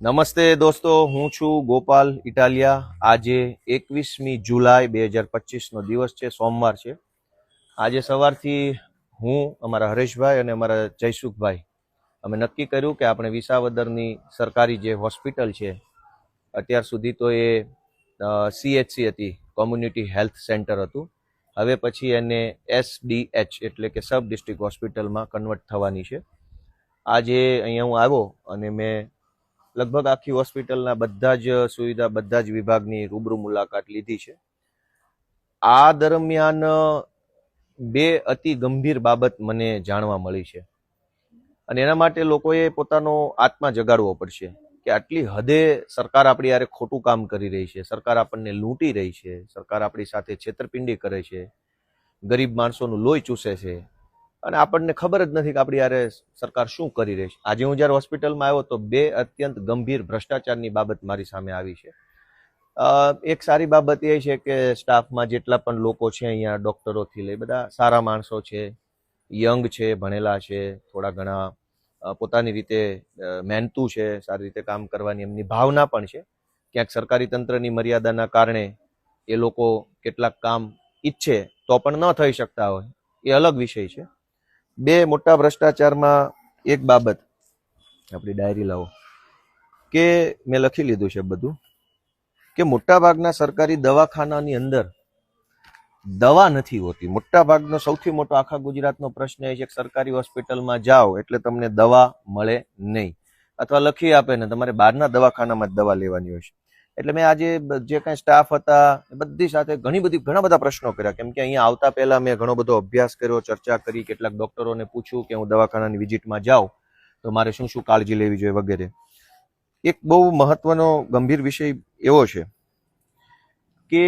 નમસ્તે દોસ્તો, હું છું ગોપાલ ઇટાલિયા. આજે 21મી જુલાઈ 2025નો દિવસ છે, સોમવાર છે. આજે સવારથી હું, અમારા હરેશભાઈ અને અમારા જયસુખભાઈ અમે નક્કી કર્યું કે આપણે વિસાવદરની સરકારી જે હોસ્પિટલ છે, અત્યાર સુધી તો એ CHC હતી, કોમ્યુનિટી હેલ્થ સેન્ટર હતું. હવે પછી એને SDH એટલે કે સબ ડિસ્ટ્રિક્ટ હોસ્પિટલમાં કન્વર્ટ થવાની છે. આજે અહીંયા હું આવ્યો અને મેં લગભગ આખી હોસ્પિટલના બધા જ સુવિધા, બધા જ વિભાગની રૂબરૂ મુલાકાત લીધી છે. આ દરમિયાન બે અતિ ગંભીર બાબત મને જાણવા મળી છે અને એના માટે લોકોએ પોતાનો આત્મા જગાડવો પડશે કે આટલી હદે સરકાર આપણી યારે ખોટું કામ કરી રહી છે, સરકાર આપણને લૂંટી રહી છે, સરકાર આપણી સાથે છેતરપિંડી કરે છે, ગરીબ માણસોનું લોહી ચૂસે છે અને આપણને ખબર જ નથી કે આપણી યારે સરકાર શું કરી રહી છે. આજે હું જ્યારે હોસ્પિટલમાં આવ્યો તો બે અત્યંત ગંભીર ભ્રષ્ટાચારની બાબત મારી સામે આવી છે. એક સારી બાબત એ છે કે સ્ટાફમાં જેટલા પણ લોકો છે અહીંયા, ડોક્ટરોથી લઈ બધા સારા માણસો છે, યંગ છે, ભણેલા છે, થોડા ઘણા પોતાની રીતે મહેનતુ છે, સારી રીતે કામ કરવાની એમની ભાવના પણ છે. ક્યાંક સરકારી તંત્રની મર્યાદાના કારણે એ લોકો કેટલાક કામ ઈચ્છે તો પણ ન થઈ શકતા હોય, એ અલગ વિષય છે. બે મોટા ભ્રષ્ટાચારમાં એક બાબત, આપણી ડાયરી લાવો, કે મેં લખી લીધું છે બધું, કે મોટાભાગના સરકારી દવાખાનાની અંદર દવા નથી હોતી. મોટાભાગનો સૌથી મોટો આખા ગુજરાતનો પ્રશ્ન એ છે કે સરકારી હોસ્પિટલમાં જાઓ એટલે તમને દવા મળે નહીં, અથવા લખી આપે ને તમારે બહારના દવાખાનામાં જ દવા લેવાની હોય છે. એટલે મેં આજે જે કાંઈ સ્ટાફ હતા બધી સાથે ઘણા બધા પ્રશ્નો કર્યા, કેમ કે અહીંયા આવતા પહેલા મેં ઘણો બધો અભ્યાસ કર્યો, ચર્ચા કરી, કેટલાક ડોક્ટરોને પૂછ્યું કે હું દવાખાનાની વિઝિટમાં જાઉં તો મારે શું શું કાળજી લેવી જોઈએ વગેરે. એક બહુ મહત્વનો ગંભીર વિષય એવો છે કે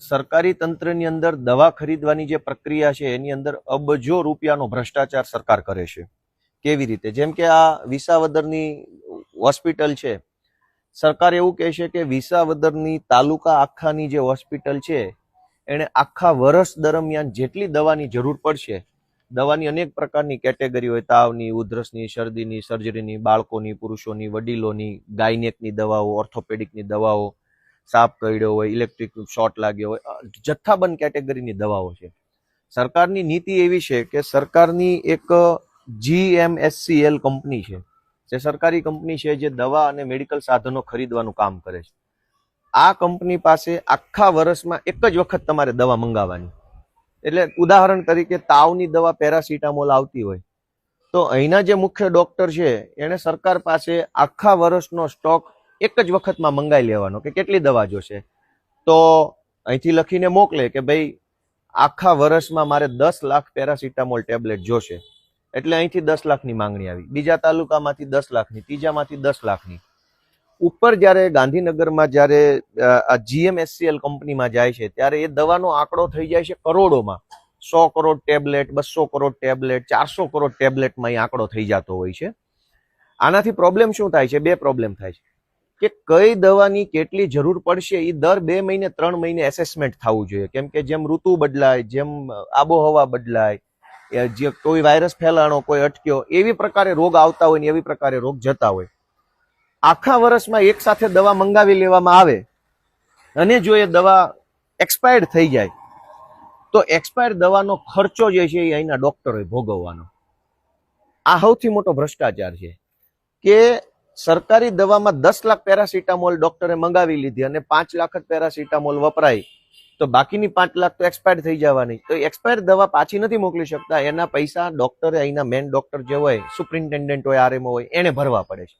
સરકારી તંત્રની અંદર દવા ખરીદવાની જે પ્રક્રિયા છે એની અંદર અબજો રૂપિયાનો ભ્રષ્ટાચાર સરકાર કરે છે. કેવી રીતે? જેમ કે આ વિસાવદરની હોસ્પિટલ છે, સરકાર એવું કહે છે કે વિસાવદરની તાલુકા આખાની જે હોસ્પિટલ છે એને આખા વર્ષ દરમિયાન જેટલી દવાની જરૂર પડશે, દવાની અનેક પ્રકારની કેટેગરી હોય, તાવની, ઉધરસની, શરદીની, સર્જરીની, બાળકોની, પુરુષોની, વડીલોની, ગાયનેકની દવાઓ, ઓર્થોપેડિકની દવાઓ, સાપ કરડ્યો હોય, ઇલેક્ટ્રિક શોર્ટ લાગ્યો હોય, જથ્થાબંધ કેટેગરીની દવાઓ છે. સરકારની નીતિ એવી છે કે સરકારની એક GMSCL કંપની છે, જે સરકારી કંપની છે જે દવા અને મેડિકલ સાધનો ખરીદવાનું કામ કરે છે. આ કંપની પાસે આખા વર્ષમાં એક જ વખત તમારે દવા મંગાવવાની. એટલે ઉદાહરણ તરીકે તાવની દવા પેરાસિટામોલ આવતી હોય તો અહીંના જે મુખ્ય ડોક્ટર છે એને સરકાર પાસે આખા વર્ષનો સ્ટોક એક જ વખતમાં મંગાવી લેવાનો કે કેટલી દવા જોશે, તો અહીંથી લખીને મોકલે કે ભાઈ આખા વર્ષમાં મારે 10 લાખ પેરાસિટામોલ ટેબ્લેટ જોશે, એટલે અહીંથી 10 લાખની માંગણી આવી, બીજા તાલુકામાંથી 10 લાખની, ત્રીજામાંથી 10 લાખની. ઉપર જ્યારે ગાંધીનગરમાં જ્યારે આ GMSCL કંપનીમાં જાય છે ત્યારે એ દવાનો આંકડો થઈ જાય છે કરોડોમાં. 100 કરોડ ટેબ્લેટ, 200 કરોડ ટેબ્લેટ, 400 કરોડ ટેબ્લેટમાં એ આંકડો થઈ જતો હોય છે. આનાથી પ્રોબ્લેમ શું થાય છે? બે પ્રોબ્લેમ થાય છે કે કઈ દવાની કેટલી જરૂર પડશે એ દર 2 મહિને 3 મહિને એસેસમેન્ટ થવું જોઈએ, કેમ કે જેમ ઋતુ બદલાય, જેમ આબોહવા બદલાય, જે કોઈ વાયરસ ફેલાણો, કોઈ અટક્યો, એવી પ્રકારે રોગ આવતા હોય ને એવી પ્રકારે રોગ જતા હોય. આખા વર્ષમાં એક સાથે દવા મંગાવી લેવામાં આવે અને જો એ દવા એક્સપાયર્ડ થઈ જાય તો એક્સપાયર્ડ દવાનો ખર્ચો જે છે એ અહીંના ડોક્ટરોએ ભોગવવાનો. આ સૌથી મોટો ભ્રષ્ટાચાર છે કે સરકારી દવામાં 10 લાખ પેરાસિટામોલ ડોક્ટરે મંગાવી લીધી અને 5 લાખ જ પેરાસિટામોલ વપરાય તો બાકીની 5 લાખ તો એક્સપાયર્ડ થઈ જવાની. તો એક્સપાયર્ડ દવા પાછી નથી મોકલી શકતા, એના પૈસા ડોક્ટરે, અહીંના મેન ડોક્ટર જે હોય, સુપ્રિન્ટેન્ડન્ટ હોય, RMO હોય, એને ભરવા પડે છે.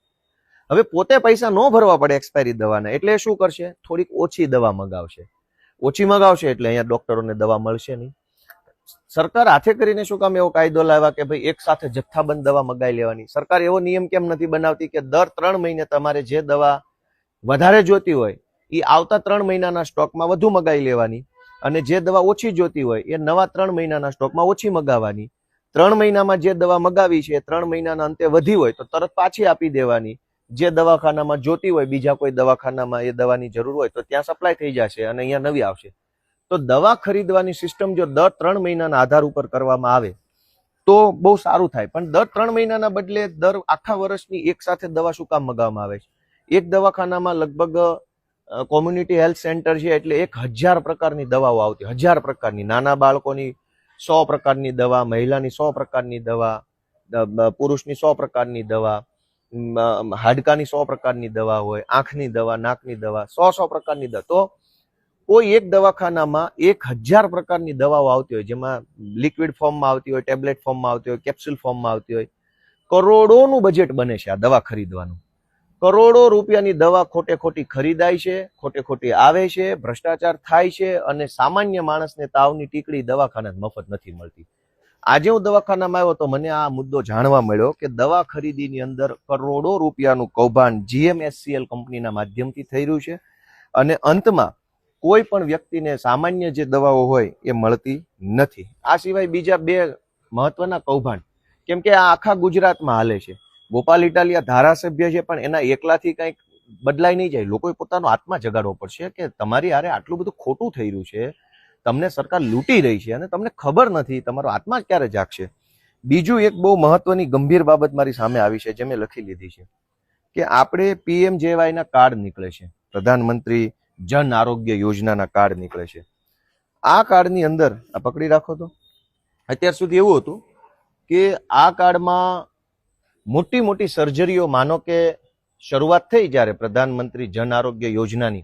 હવે પોતે પૈસા ન ભરવા પડે એક્સપાયરી દવાના, એટલે શું કરશે? થોડીક ઓછી દવા મગાવશે. ઓછી મગાવશે એટલે અહીંયા ડોક્ટરોને દવા મળશે નહીં. સરકાર હાથે કરીને શું કામ એવો કાયદો લાવ્યા કે ભાઈ એક સાથે જથ્થાબંધ દવા મગાવી લેવાની? સરકાર એવો નિયમ કેમ નથી બનાવતી કે દર 3 મહિને તમારે જે દવા વધારે જોતી હોય એ આવતા 3 મહિનાના સ્ટોકમાં વધુ મગાવી લેવાની, અને જે દવા ઓછી જોતી હોય એ નવા 3 મહિનાના સ્ટોકમાં ઓછી મગાવવાની. 3 મહિનામાં જે દવા મગાવી છે 3 મહિનાના અંતે વધી હોય તો તરત પાછી આપી દેવાની. જે દવાખાનામાં જોતી હોય, બીજા કોઈ દવાખાનામાં એ દવાની જરૂર હોય તો ત્યાં સપ્લાય થઈ જશે અને અહીંયા નવી આવશે. તો દવા ખરીદવાની સિસ્ટમ જો દર 3 મહિનાના આધાર ઉપર કરવામાં આવે તો બહુ સારું થાય. પણ દર 3 મહિનાના બદલે દર આખા વર્ષની એક સાથે દવા શું કામ મગાવવામાં આવે છે? એક દવાખાનામાં લગભગ કોમ્યુનિટી હેલ્થ સેન્ટર છે એટલે 1000 પ્રકારની દવાઓ આવતી, 1000 પ્રકારની. નાના બાળકોની 100 પ્રકારની દવા, મહિલાની 100 પ્રકારની દવા, પુરુષની 100 પ્રકારની દવા, હાડકાની 100 પ્રકારની દવા હોય, આંખની દવા, નાકની દવા, 100 પ્રકારની દવા. તો કોઈ એક દવાખાનામાં 1000 પ્રકારની દવાઓ આવતી હોય, જેમાં લિક્વિડ ફોર્મમાં આવતી હોય, ટેબ્લેટ ફોર્મમાં આવતી હોય, કેપ્સ્યુલ ફોર્મમાં આવતી હોય. કરોડોનું બજેટ બને છે આ દવા ખરીદવાનું. કરોડો રૂપિયાની દવા ખોટે ખોટી ખરીદાય છે, ખોટે ખોટી આવે છે, ભ્રષ્ટાચાર થાય છે અને સામાન્ય માણસને તાવની ટીકડી દવાખાના મફત નથી મળતી. આજે હું દવાખાનામાં આવ્યો તો મને આ મુદ્દો જાણવા મળ્યો કે દવા ખરીદીની અંદર કરોડો રૂપિયાનું કૌભાંડ GMSCL કંપનીના માધ્યમથી થઈ રહ્યું છે અને અંતમાં કોઈ પણ વ્યક્તિને સામાન્ય જે દવાઓ હોય એ મળતી નથી. આ સિવાય બીજા 2 મહત્વના કૌભાંડ, કેમ કે આ આખા ગુજરાતમાં હાલે છે. ગોપાલ ઇટાલિયા ધારાસભ્ય છે પણ એના એકલાથી કંઈક બદલાઈ નહીં જાય. લોકોએ પોતાનો આત્મા જગાડવો પડશે કે તમારી હારે આટલું બધું ખોટું થઈ રહ્યું છે, તમને સરકાર લૂંટી રહી છે અને તમને ખબર નથી, તમારો આત્મા ક્યારે જાગશે. બીજું એક બહુ મહત્વની ગંભીર બાબત મારી સામે આવી છે જે મેં લખી લીધી છે કે આપણે PMJY ના કાર્ડ નીકળે છે, પ્રધાનમંત્રી જન આરોગ્ય યોજનાના કાર્ડ નીકળે છે. આ કાર્ડની અંદર આ પકડી રાખો તો અત્યાર સુધી એવું હતું કે આ કાર્ડમાં મોટી મોટી સર્જરીઓ, માનો કે શરૂઆત થઈ જ્યારે પ્રધાનમંત્રી જન આરોગ્ય યોજનાની,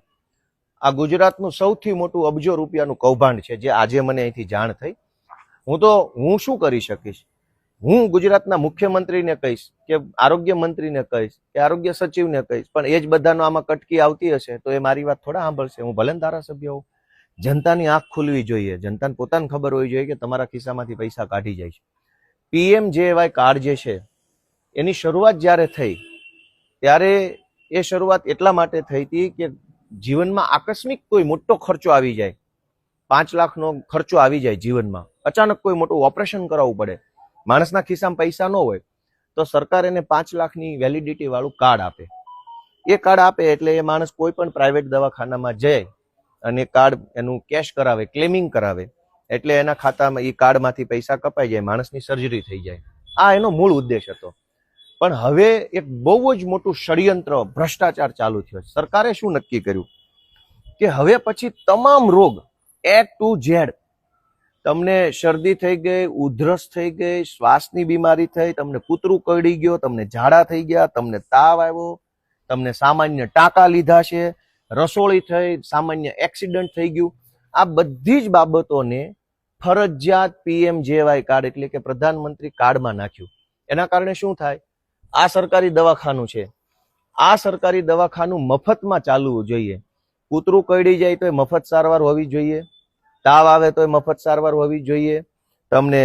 આ ગુજરાતનું સૌથી મોટું અબજો રૂપિયાનું કૌભાંડ છે જે આજે મને અહીંથી જાણ થઈ. હું શું કરી શકીશ? હું ગુજરાતના મુખ્યમંત્રીને કહીશ કે આરોગ્ય મંત્રીને કહીશ કે આરોગ્ય સચિવને કહીશ, પણ એ જ બધાનો આમાં કટકી આવતી હશે તો એ મારી વાત થોડા સાંભળશે. હું ભલે ધારાસભ્ય હોઉં, જનતાની આંખ ખુલવી જોઈએ, જનતાને પોતાને ખબર હોવી જોઈએ કે તમારા ખિસ્સામાંથી પૈસા કાઢી જાય છે. PMJY કાર્ડ જે છે એની શરૂઆત જ્યારે થઈ ત્યારે એ શરૂઆત એટલા માટે થઈ હતી કે જીવનમાં આકસ્મિક કોઈ મોટો ખર્ચો આવી જાય, 5 લાખનો ખર્ચો આવી જાય જીવનમાં, અચાનક કોઈ મોટું ઓપરેશન કરાવવું પડે, માણસના ખિસ્સામાં પૈસા ન હોય તો સરકાર એને 5 લાખની વેલિડિટી વાળું કાર્ડ આપે. એ કાર્ડ આપે એટલે એ માણસ કોઈ પણ પ્રાઇવેટ દવાખાનામાં જાય અને કાર્ડ એનું કેશ કરાવે, ક્લેમિંગ કરાવે એટલે એના ખાતામાં એ કાર્ડમાંથી પૈસા કપાઈ જાય, માણસની સર્જરી થઈ જાય. આ એનો મૂળ ઉદ્દેશ હતો. પણ હવે એક બહુ જ મોટું ષડયંત્ર, ભ્રષ્ટાચાર ચાલુ થયો. સરકારે શું નક્કી કર્યું કે હવે પછી તમામ રોગ A to Z, તમને શરદી થઈ ગઈ, ઉધરસ થઈ ગઈ, શ્વાસની બીમારી થઈ, તમને કૂતરું કરડી ગયો, તમને ઝાડા થઈ ગયા, તમને તાવ આવ્યો, તમને સામાન્ય ટાંકા લીધા છે, રસોળી થઈ, સામાન્ય એક્સિડન્ટ થઈ ગયું, આ બધી જ બાબતોને ફરજિયાત PMJY કાર્ડ એટલે કે પ્રધાનમંત્રી કાર્ડમાં નાખ્યું. એના કારણે શું થાય? આ સરકારી દવાખાનું છે, આ સરકારી દવાખાનું મફતમાં ચાલવું જોઈએ. કૂતરું કરડી જાય તો મફત સારવાર હોવી જોઈએ, તાવ આવે તો મફત સારવાર હોવી જોઈએ, તમને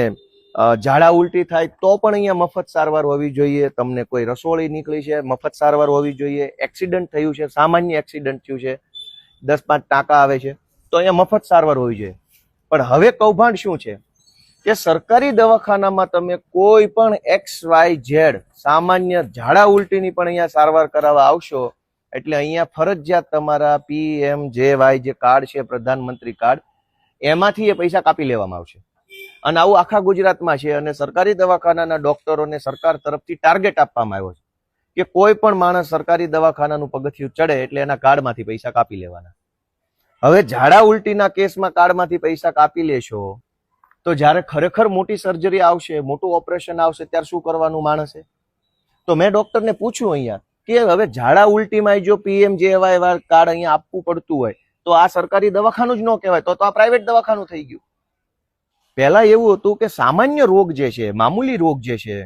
ઝાડા ઉલટી થાય તો પણ અહીંયા મફત સારવાર હોવી જોઈએ, તમને કોઈ રસોળી નીકળી છે મફત સારવાર હોવી જોઈએ, એક્સિડન્ટ થયું છે, સામાન્ય એક્સિડન્ટ થયું છે, 10-5 ટાંકા આવે છે તો અહીંયા મફત સારવાર હોવી જોઈએ. પણ હવે કૌભાંડ શું છે કે સરકારી દવાખાનામાં તમે કોઈ પણ XYZ સામાન્ય ઝાડા ઉલટીની પણ અહીંયા સારવાર કરાવવા આવશો એટલે અહીંયા ફરજિયાત તમારા PMJY જે કાર્ડ છે, પ્રધાનમંત્રી કાર્ડ, એમાંથી એ પૈસા કાપી લેવામાં આવશે. અને આવું આખા ગુજરાતમાં છે. અને સરકારી દવાખાનાના ડોક્ટરોને સરકાર તરફથી ટાર્ગેટ આપવામાં આવ્યો છે કે કોઈ પણ માણસ સરકારી દવાખાનાનું પગથિયું ચડે એટલે એના કાર્ડમાંથી પૈસા કાપી લેવાના. હવે ઝાડા ઉલટીના કેસમાં કાર્ડમાંથી પૈસા કાપી લેશો તો જ્યારે ખરેખર મોટી સર્જરી આવશે, મોટું ઓપરેશન આવશે ત્યારે શું કરવાનું માણસે? તો મેં ડોક્ટરને પૂછ્યું અહીંયા કે હવે ઝાડા ઉલટીમાં જો PMJY કાર્ડ અહીંયા આપવું પડતું હોય તો આ સરકારી દવાખાનું જ ન કહેવાય, તો આ પ્રાઇવેટ દવાખાનું થઈ ગયું. પહેલા એવું હતું કે સામાન્ય રોગ જે છે, મામૂલી રોગ જે છે,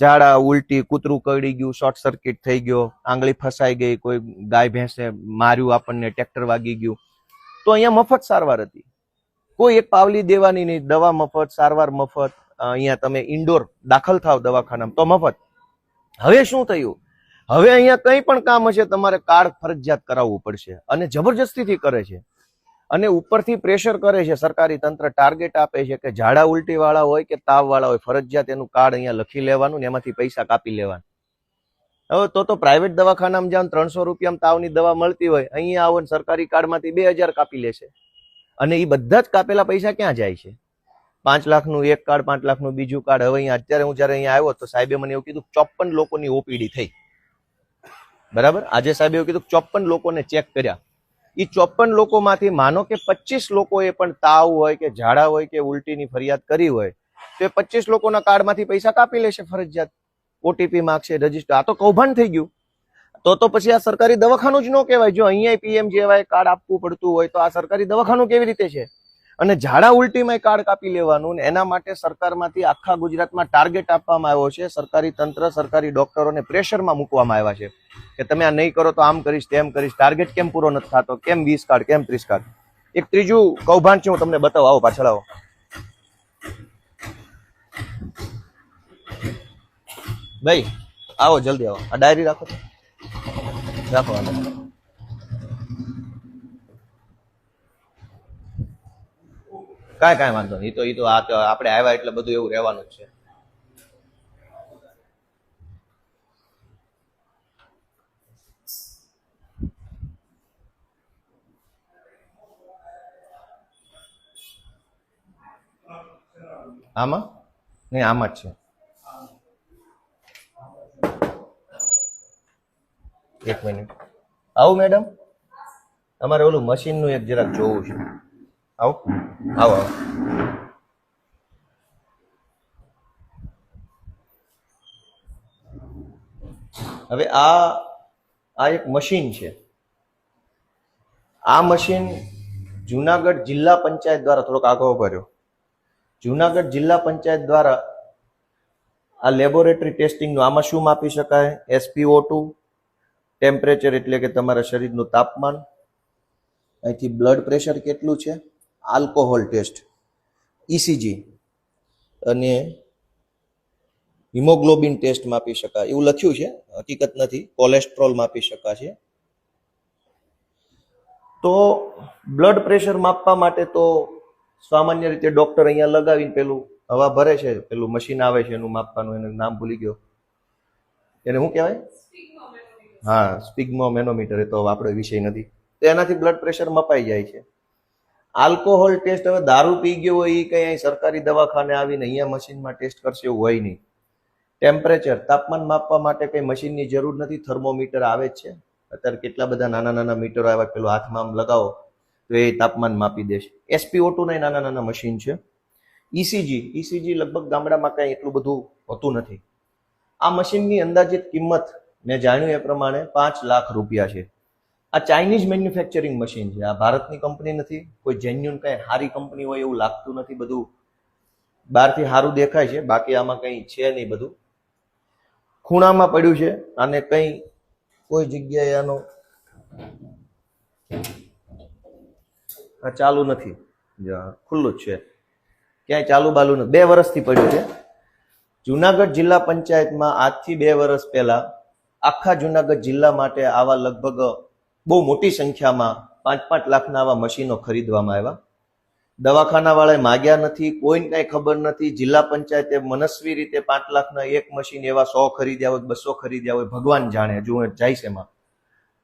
ઝાડા ઉલટી, કૂતરું કરડી ગયું, શોર્ટ સર્કિટ થઈ ગયો, આંગળી ફસાઈ ગઈ, કોઈ ગાય ભેંસે માર્યું, આપણને ટ્રેક્ટર વાગી ગયું, તો અહીંયા મફત સારવાર હતી. કોઈ એક પાવલી દેવાની નહીં, દવા મફત, સારવાર મફત. અહીંયા તમે ઇન્ડોર દાખલ થાવ દવાખાનામાં તો મફત. હવે શું થયું? હવે અહીંયા કંઈ પણ કામ હશે તમારે કાર્ડ ફરજિયાત કરાવવું પડશે અને જબરજસ્તીથી કરે છે. અને ઉપરથી પ્રેશર કરે છે સરકારી તંત્ર, ટાર્ગેટ આપે છે કે ઝાડા ઉલટી વાળા હોય કે તાવ વાળા હોય ફરજિયાત એનું કાર્ડ અહીંયા લખી લેવાનું ને એમાંથી પૈસા કાપી લેવાનું. હવે તો પ્રાઇવેટ દવાખાનામાં જાવ 300 રૂપિયામાં તાવની દવા મળતી હોય, અહીંયા આવો ને સરકારી કાર્ડમાંથી 2000 કાપી લેશે. અને એ બધા જ કાપેલા પૈસા ક્યાં જાય છે? 5 લાખનું એક કાર્ડ, 5 લાખનું બીજું કાર્ડ. હવે અહીંયા અત્યારે હું જયારે અહીંયા આવ્યો તો સાહેબે મને એવું કીધું 54 લોકોની OPD થઈ. બરાબર. આજે સાહેબ એવું કીધું 54 લોકોને ચેક કર્યા. એ 54 લોકોમાંથી માનો કે 25 લોકોએ પણ તાવ હોય કે ઝાડા હોય કે ઉલટીની ફરિયાદ કરી હોય તો એ 25 લોકોના કાર્ડમાંથી પૈસા કાપી લેશે ફરજિયાત. ઓટીપી માંગશે, રજીસ્ટર. આ તો કૌભાંડ થઈ ગયું. તો પછી આ સરકારી દવાખાનું જ ન કહેવાય. જો અહીંયા પીએમજેવાય કાર્ડ આપવું પડતું હોય તો આ સરકારી દવાખાનું કેવી રીતે છે? અને ઝાડા ઉલટીમાં કાર્ડ કાપી લેવાનું, ને એના માટે સરકારમાંથી આખા ગુજરાતમાં ટાર્ગેટ આપવામાં આવ્યો છે. સરકારી તંત્ર, સરકારી ડોક્ટરોને પ્રેશરમાં મૂકવામાં આવ્યા છે કે તમે આ નહીં કરો તો આમ કરીશ, તેમ કરીશ. ટાર્ગેટ કેમ પૂરો નથી થતો? કેમ 20 કાર્ડ, કેમ 30 કાર્ડ? એક ત્રીજું કૌભાંડ છે, હું તમને બતાવું. આવો પાછળ આવો. ભાઈ આવો, જલ્દી આવો. આ ડાયરી રાખો તો રાખો. કાંઈ વાંધો નહીં. એ તો આપણે આવ્યા એટલે બધું એવું રહેવાનું જ છે. આમાં નહીં, આમાં જ છે. એક મિનિટ. આવું મેડમ, તમારે ઓલું મશીનનું એક જરાક જોવું છે. આવો આવો આવો. હવે આ એક મશીન છે. આ મશીન જુનાગઢ જિલ્લા પંચાયત દ્વારા, થોડોક આગળ ભર્યો, જુનાગઢ જિલ્લા પંચાયત દ્વારા આ લેબોરેટરી ટેસ્ટિંગનું. આમાં શું માપી શકાય? SpO2, ટેમ્પરેચર એટલે કે તમારા શરીરનું તાપમાન, અહીંથી બ્લડ પ્રેશર કેટલું છે, આલ્કોહોલ ટેસ્ટ, ECG અને હિમોગ્લોબિન ટેસ્ટ માપી શકાય. એવું લખ્યું છે, હકીકત નથી. કોલેસ્ટ્રોલ માપી શકાશે. તો બ્લડ પ્રેશર માપવા માટે તો સામાન્ય રીતે ડોક્ટર અહીંયા લગાવીને પેલું હવા ભરે છે, પેલું મશીન આવે છે એનું માપવાનું, એનું નામ ભૂલી ગયો, એને શું કહેવાય? હા, સ્પિગ્મોમેનોમીટર. એ તો આપણો વિષય નથી. તો એનાથી બ્લડ પ્રેશર મપાઈ જાય છે. આલ્કોહોલ ટેસ્ટ, હવે દારૂ પી ગયો હોય એ કઈ સરકારી દવાખાને આવીને અહીંયા મશીનમાં ટેસ્ટ કરશે એવું હોય નહીં. ટેમ્પરેચર, તાપમાન માપવા માટે કઈ મશીનની જરૂર નથી. થર્મોમીટર આવે જ છે અત્યારે. કેટલા બધા નાના નાના મીટરો આવે, પેલો હાથમાં આમ લગાવો તો એ તાપમાન માપી દેશે. SpO2 ના નાના નાના મશીન છે. ECG લગભગ ગામડામાં કઈ એટલું બધું હોતું નથી. આ મશીનની અંદાજિત કિંમત મેં જાણ્યું એ પ્રમાણે 5 લાખ રૂપિયા છે. આ ચાઇનીઝ મેન્યુફેક્ચરિંગ મશીન છે. આ ભારતની કંપની નથી. કોઈ જેન્યુન કઈ સારી કંપની હોય એવું લાગતું નથી. બધું બહારથી સારું દેખાય છે, બાકી આમાં કઈ છે નહીં. બધું ખૂણામાં પડ્યું છે. આને કઈ કોઈ જગ્યાએ આનો ચાલુ નથી, ખુલ્લું જ છે, ક્યાંય ચાલુ બાલુ નથી. 2 વર્ષથી પડ્યું છે. જુનાગઢ જિલ્લા પંચાયતમાં આજથી 2 વર્ષ પહેલા આખા જુનાગઢ જિલ્લા માટે આવા લગભગ બહુ મોટી સંખ્યામાં 5-5 લાખના આવા મશીનો ખરીદવામાં આવ્યા. દવાખાના વાળાએ માગ્યા નથી, કોઈને કઈ ખબર નથી. જિલ્લા પંચાયતે મનસ્વી રીતે 5 લાખના એક મશીન એવા 100 ખરીદ્યા હોય, 200 ખરીદ્યા હોય, ભગવાન જાણે. જો જાય છે એમાં.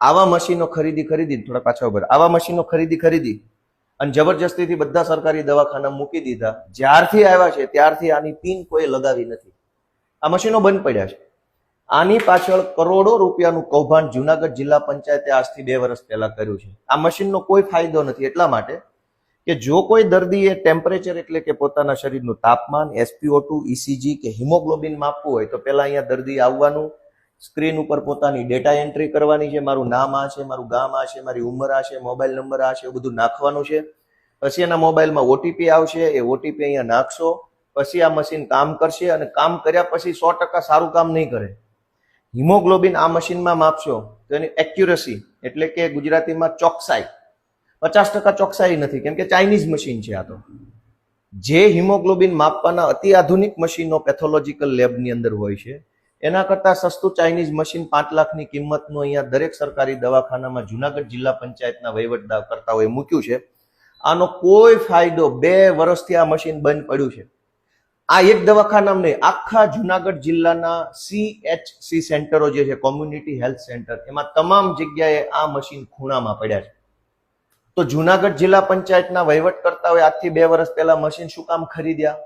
આવા મશીનો ખરીદી થોડા પાછા ઉપર, આવા મશીનો ખરીદી અને જબરજસ્તીથી બધા સરકારી દવાખાના મૂકી દીધા. જ્યારથી આવ્યા છે ત્યારથી આની પિન કોઈ લગાવી નથી. આ મશીનો બંધ પડ્યા છે. આની પાછળ કરોડો રૂપિયાનું કૌભાંડ જુનાગઢ જિલ્લા પંચાયતે આજથી 2 વર્ષ પહેલા કર્યું છે. આ મશીનનો કોઈ ફાયદો નથી, એટલા માટે કે જો કોઈ દર્દીએ ટેમ્પરેચર એટલે કે પોતાના શરીરનું તાપમાન, SpO2, ECG કે હિમોગ્લોબિન માપવું હોય તો પહેલા અહીંયા દર્દી આવવાનું, સ્ક્રીન ઉપર પોતાની ડેટા એન્ટ્રી કરવાની છે. મારું નામ આ છે, મારું ગામ આ છે, મારી ઉંમર આ છે, મોબાઈલ નંબર આ છે, એવું બધું નાખવાનું છે. પછી એના મોબાઈલમાં OTP આવશે, એ OTP અહીંયા નાખશો. પછી આ મશીન કામ કરશે, અને કામ કર્યા પછી 100% સારું કામ નહીં કરે. હિમોગ્લોબિન આ મશીનમાં માપશો તો એની એક્યુરસી એટલે કે ગુજરાતીમાં ચોકસાઈ 50% ચોકસાઈ નથી, કેમ કે ચાઇનીઝ મશીન છે આ તો. જે હિમોગ્લોબિન માપવાના અતિ આધુનિક મશીનો પેથોલોજીકલ લેબની અંદર હોય છે, એના કરતા સસ્તું ચાઇનીઝ મશીન 5 લાખની કિંમતનું અહીંયા દરેક સરકારી દવાખાનામાં જુનાગઢ જિલ્લા પંચાયતના વહીવટદાર કરતાઓએ મૂક્યું છે. આનો કોઈ ફાયદો 2 વર્ષથી આ મશીન બંધ પડ્યું છે. આ એક દવાખાનામાં નહીં, આખા જુનાગઢ જિલ્લાના CHC સેન્ટરો જે છે, કોમ્યુનિટી હેલ્થ સેન્ટર, એમાં તમામ જગ્યાએ આ મશીન ખૂણામાં પડ્યા છે. તો જુનાગઢ જિલ્લા પંચાયતના વહીવટકર્તાઓએ આજથી 2 વર્ષ પહેલા મશીન શું કામ ખરીદ્યા?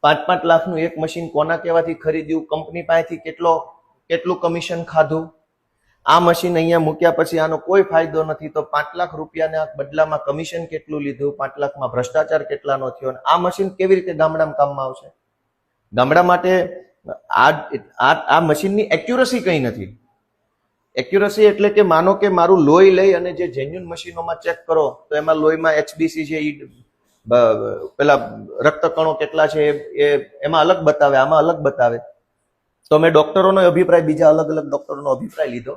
5-5 લાખનું એક મશીન કોના કહેવાથી ખરીદ્યું? કંપની પાસેથી કેટલું કમિશન ખાધું? આ મશીન અહીંયા મૂક્યા પછી આનો કોઈ ફાયદો નથી, તો 5 લાખ રૂપિયાના બદલામાં કમિશન કેટલું લીધું, 5 લાખમાં ભ્રષ્ટાચાર કેટલાનો થયો, અને આ મશીન કેવી રીતે ગામડામાં કામમાં આવશે? ગામડા માટે આ મશીનની એક્યુરસી કઈ નથી. એક્યુરસી એટલે કે માનો કે મારું લોહી લઈ અને જે જેન્યુન મશીનોમાં ચેક કરો તો એમાં લોહીમાં HBC છે, પેલા રક્તકણો કેટલા છે એ એમાં અલગ બતાવે, આમાં અલગ બતાવે. તો મેં ડોક્ટરોનો અભિપ્રાય, બીજા અલગ અલગ ડોક્ટરોનો અભિપ્રાય લીધો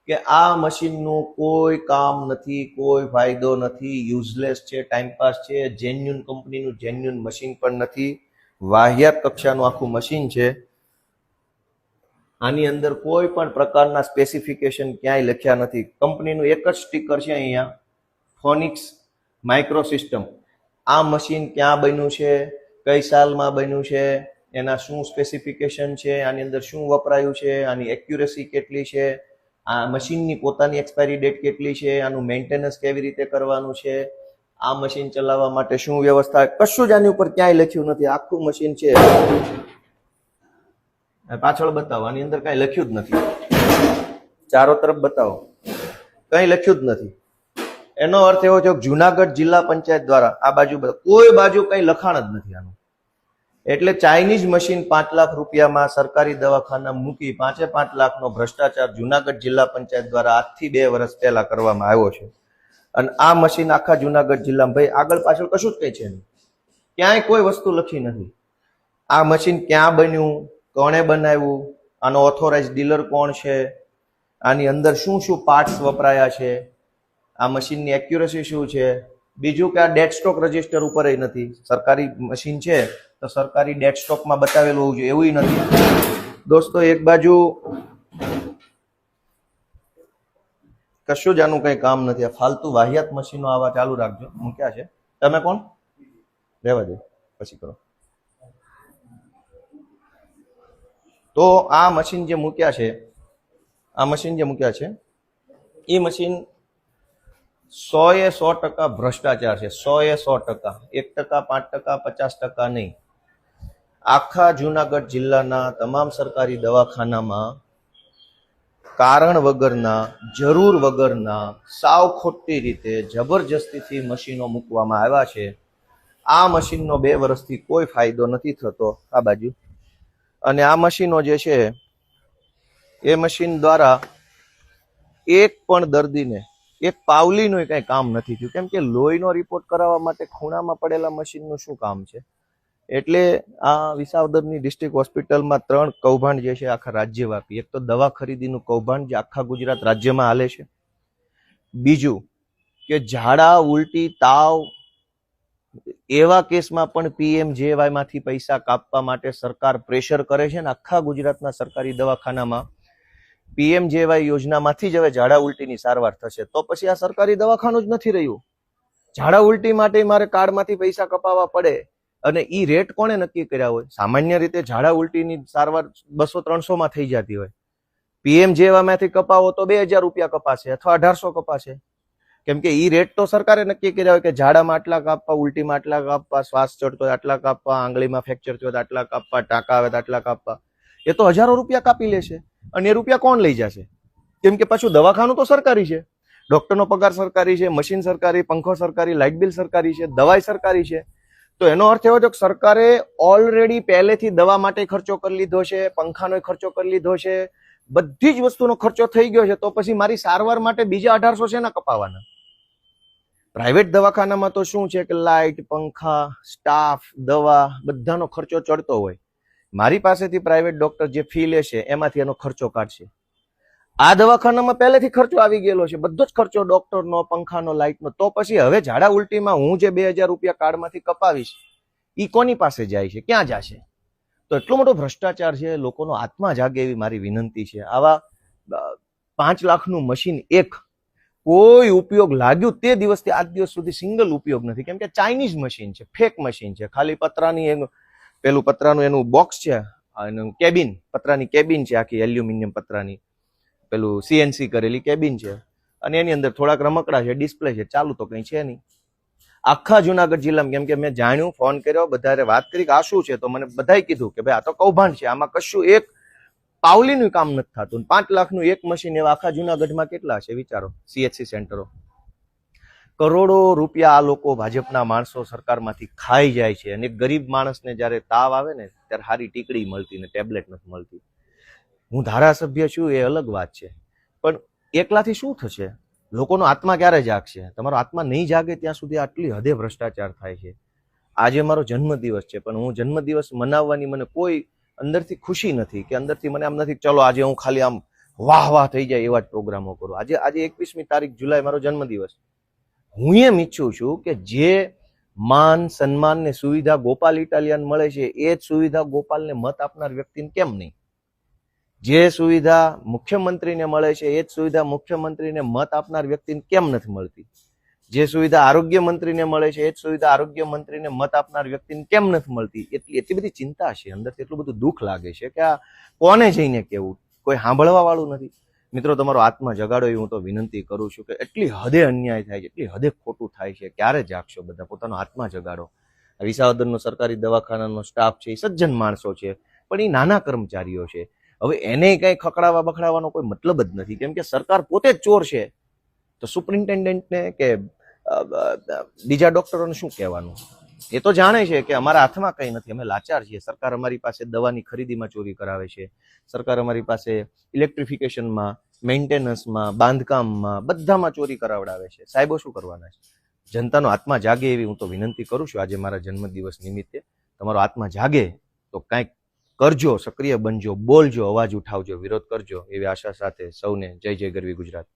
કે આ મશીનનું કોઈ કામ નથી, કોઈ ફાયદો નથી, યુઝલેસ છે, ટાઈમપાસ છે, જેન્યુન કંપનીનું જેન્યુન મશીન પણ નથી, વાહિયાત કક્ષાનું આખું મશીન છે. આની અંદર કોઈ પણ પ્રકારના સ્પેસિફિકેશન ક્યાંય લખ્યા નથી. કંપનીનું એક જ સ્ટીકર છે અહીંયા, ફોનિક્સ માઇક્રો સિસ્ટમ. આ મશીન ક્યાં બન્યું છે, કઈ સાલમાં બન્યું છે, એના શું સ્પેસિફિકેશન છે, આની અંદર શું વપરાયું છે, આની એક્યુરેસી કેટલી છે, આ મશીનની પોતાની એક્સપાયરી ડેટ કેટલી છે, આનું મેન્ટેનન્સ કેવી રીતે કરવાનું છે, આ મશીન ચલાવવા માટે શું વ્યવસ્થા, કશું જ આની ઉપર ક્યાંય લખ્યું નથી. આખું મશીન છે, પાછળ બતાવો, આની અંદર કઈ લખ્યું જ નથી. ચારો તરફ બતાવો, કઈ લખ્યું જ નથી. એનો અર્થ એવો છે કે જુનાગઢ જિલ્લા પંચાયત દ્વારા આ બાજુ કોઈ બાજુ કઈ લખાણ જ નથી આનું. એટલે ચાઇનીઝ મશીન 5 લાખ રૂપિયામાં સરકારી દવાખાના મૂકી 5 લાખનો ભ્રષ્ટાચાર જુનાગઢ જિલ્લા પંચાયત દ્વારા આજથી 2 વર્ષ પહેલા કરવામાં આવ્યો છે. અને આ મશીન આખા જુનાગઢ જિલ્લામાં, ભાઈ આગળ પાછળ કશું જ કઈ છે નહીં, ક્યાંય કોઈ વસ્તુ લખી નથી. આ મશીન ક્યાં બન્યું, કોણે બનાવ્યું, આનો ઓથોરાઇઝ ડીલર કોણ છે, આની અંદર શું શું પાર્ટ્સ વપરાયા છે, આ મશીનની એક્યુરેસી શું છે. બીજું કે આ ડેડ સ્ટોક રજિસ્ટર ઉપર નથી. સરકારી મશીન છે તો સરકારી ડેડ સ્ટોકમાં બતાવેલું હોવું જોઈએ, એવું નથી. દોસ્તો એક બાજુ કશું જ આનું કઈ કામ નથી. આ ફાલતુ વાહિયાત મશીનો આવા ચાલુ રાખજો. મૂક્યા છે. તમે કોણ? રહેવા દે, પછી કરો. તો આ મશીન જે મૂક્યા છે, આ મશીન જે મૂક્યા છે એ મશીન 100% ભ્રષ્ટાચાર છે. 100%, 1%, 5%, 50% નહીં. આખા જુનાગઢ જિલ્લાના તમામ સરકારી દવાખાનામાં કારણ વગરના, જરૂર વગરના, સાવ ખોટી રીતે જબરજસ્તીથી મશીનો મૂકવામાં આવ્યા છે. આ મશીનનો 2 વર્ષથી કોઈ ફાયદો નથી થતો. આ બાજુ અને આ મશીનો જે છે એ મશીન દ્વારા એક પણ દર્દીને એક પાવલીનું કઈ કામ નથી થયું. કેમ કે લોહીનો રિપોર્ટ કરાવવા માટે ખૂણામાં પડેલા મશીનનું શું કામ છે? એટલે આ વિસાવદરની ડિસ્ટ્રિક્ટ હોસ્પિટલમાં 3 કૌભાંડ જે છે આખા રાજ્યવ્યાપી. એક તો દવા ખરીદીનું કૌભાંડ જે આખા ગુજરાત રાજ્યમાં હાલે છે. બીજું કે ઝાડા, ઉલટી, તાવ એવા કેસમાં પણ PMJY માંથી પૈસા કાપવા માટે સરકાર પ્રેશર કરે છે ને આખા ગુજરાતના સરકારી દવાખાનામાં PMJY યોજનામાંથી જ હવે ઝાડા ઉલટીની સારવાર થશે. તો પછી આ સરકારી દવાખાનું જ નથી રહ્યું. ઝાડા ઉલટી માટે મારે કાર્ડમાંથી પૈસા કપાવવા પડે અને ઈ રેટ કોણે નક્કી કર્યા હોય? સામાન્ય રીતે ઝાડા ઉલટીની સારવાર 200-300 માં થઈ જતી હોય. PMJY માંથી કપાવો તો 2000 રૂપિયા કપાશે અથવા 1800 કપાશે. કેમ કે ઈ રેટ તો સરકારે નક્કી કર્યા હોય કે ઝાડામાં આટલા કાપવા, ઉલટીમાં આટલા કાપવા, શ્વાસ ચડતો હોય આટલા કાપવા, આંગળીમાં ફ્રેક્ચર થયો આટલા કાપવા, ટાંકા આવે આટલા કાપવા. એ તો હજારો રૂપિયા કાપી લેશે. અને એ રૂપિયા કોણ લઈ જશે? કેમ કે પાછું દવાખાનું તો સરકારી છે, ડોક્ટરનો પગાર સરકારી છે, મશીન સરકારી, પંખો સરકારી, લાઇટ બિલ સરકારી છે, દવાઈ સરકારી છે. તો એનો અર્થ એવો છે કે સરકારે ઓલરેડી પહેલેથી દવા માટે ખર્ચો કરી લીધો છે, પંખાનો ખર્ચો કરી લીધો છે, બધી જ વસ્તુનો ખર્ચો થઈ ગયો છે. તો પછી મારી સારવાર માટે બીજા 1800 છે ના કપાવાના? પ્રાઇવેટ દવાખાનામાં તો શું છે કે લાઇટ, પંખા, સ્ટાફ, દવા બધાનો ખર્ચો ચડતો હોય. મારી પાસેથી પ્રાઇવેટ ડોક્ટર જે ફી લે છે એમાંથી એનો ખર્ચો કાઢશે. આ દવાખાનામાં પહેલેથી ખર્ચો આવી ગયેલો છે, બધો જ ખર્ચો ડોક્ટરનો, પંખાનો, લાઇટનો. તો પછી હવે ઝાડા ઉલટીમાં હું જે 2000 રૂપિયા કાર્ડમાંથી કપાવીશ ઈ કોની પાસે જાય છે, ક્યાં જશે? તો એટલો મોટો ભ્રષ્ટાચાર છે. લોકોનો આત્મા જાગે એવી મારી વિનંતી છે. આવા 5 લાખનું મશીન એક કોઈ ઉપયોગ લાગ્યું તે દિવસથી આજ દિવસ સુધી સિંગલ ઉપયોગ નથી. કેમ કે ચાઇનીઝ મશીન છે, ફેક મશીન છે. ખાલી પતરાની એનું પેલું પતરાનું એનું બોક્સ છે, કેબિન, પતરાની કેબિન છે, આખી એલ્યુમિનિયમ પતરાની, પેલું CNC કરેલી કેબિન છે અને એની અંદર થોડાક રમકડા છે, ડિસ્પ્લે છે, ચાલુ તો કઈ છે નહીં. આખા જુનાગઢ જિલ્લામાં, કેમ કે મેં જાણ્યું, ફોન કર્યો, બધારે વાત કરી કે આ શું છે, તો મને બધાએ કીધું કે ભાઈ આ તો કૌભાંડ છે, આમાં કશું એક પાવલીનું કામ નથી થતું. 5 લાખનું એક મશીન એવા આખા જુનાગઢમાં કેટલા છે વિચારો, CHC સેન્ટરો. કરોડો રૂપિયા આ લોકો ભાજપના માણસો સરકારમાંથી ખાઈ જાય છે, અને ગરીબ માણસને જ્યારે તાવ આવે ને ત્યારે સારી ટીકડી મળતી ને ટેબ્લેટ નથી મળતી. હું ધારાસભ્ય છું એ અલગ વાત છે, પણ એકલાથી શું થશે? લોકોનો આત્મા ક્યારે જાગશે? તમારો આત્મા નહીં જાગે ત્યાં સુધી આટલી હદે ભ્રષ્ટાચાર થાય છે. આજે મારો જન્મદિવસ છે, પણ હું જન્મદિવસ મનાવવાની મને કોઈ અંદરથી ખુશી નથી, કે અંદરથી મને આમ નથી ચલો આજે હું ખાલી આમ વાહ વાહ થઈ જાય એવા જ પ્રોગ્રામો કરું. આજે 21મી તારીખ જુલાઈ મારો જન્મદિવસ. હું એમ ઈચ્છું છું કે જે માન સન્માન ને સુવિધા ગોપાલ ઇટાલિયન મળે છે એ જ સુવિધા ગોપાલને મત આપનાર વ્યક્તિને કેમ નહીં? જે સુવિધા મુખ્યમંત્રીને મળે છે એ જ સુવિધા મુખ્યમંત્રીને મત આપનાર વ્યક્તિને કેમ નથી મળતી? જે સુવિધા આરોગ્ય મંત્રીને મળે છે એ જ સુવિધા આરોગ્ય મંત્રીને મત આપનાર વ્યક્તિને કેમ નથી મળતી? એટલી બધી ચિંતા છે અંદરથી, એટલું બધું દુઃખ લાગે છે કે આ કોને જઈને કેવું, કોઈ સાંભળવા વાળું નથી. મિત્રો, તમારો આત્મા જગાડો એ હું તો વિનંતી કરું છું કે એટલી હદે અન્યાય થાય છે, એટલી હદે ખોટું થાય છે. ક્યારે જાગશો બધા? પોતાનો આત્મા જગાડો. વિસાવદરનો સરકારી દવાખાનાનો સ્ટાફ છે એ સજ્જન માણસો છે, પણ એ નાના કર્મચારીઓ છે. હવે એને કઈ ખકડાવા બખડાવાનો કોઈ મતલબ જ નથી, કેમ કે સરકાર પોતે જ ચોર છે. તો સુપ્રિન્ટેન્ડન્ટને કે બીજા ડોક્ટરોને શું કહેવાનું? એ તો જાણે છે કે અમારા હાથમાં કંઈ નથી, અમે લાચાર છીએ. સરકાર અમારી પાસે દવાની ખરીદીમાં ચોરી કરાવે છે, સરકાર અમારી પાસે ઇલેક્ટ્રિફિકેશનમાં, મેન્ટેનન્સમાં, બાંધકામમાં, બધામાં ચોરી કરાવડાવે છે. સાહેબો શું કરવાના છે? જનતાનો આત્મા જાગે એવી હું તો વિનંતી કરું છું. આજે મારા જન્મદિવસ નિમિત્તે તમારો આત્મા જાગે તો કાંઈક કરજો, સક્રિય બનજો, બોલજો, અવાજ ઉઠાવજો, વિરોધ કરજો એવી આશા સાથે સૌને જય જય ગરવી ગુજરાત.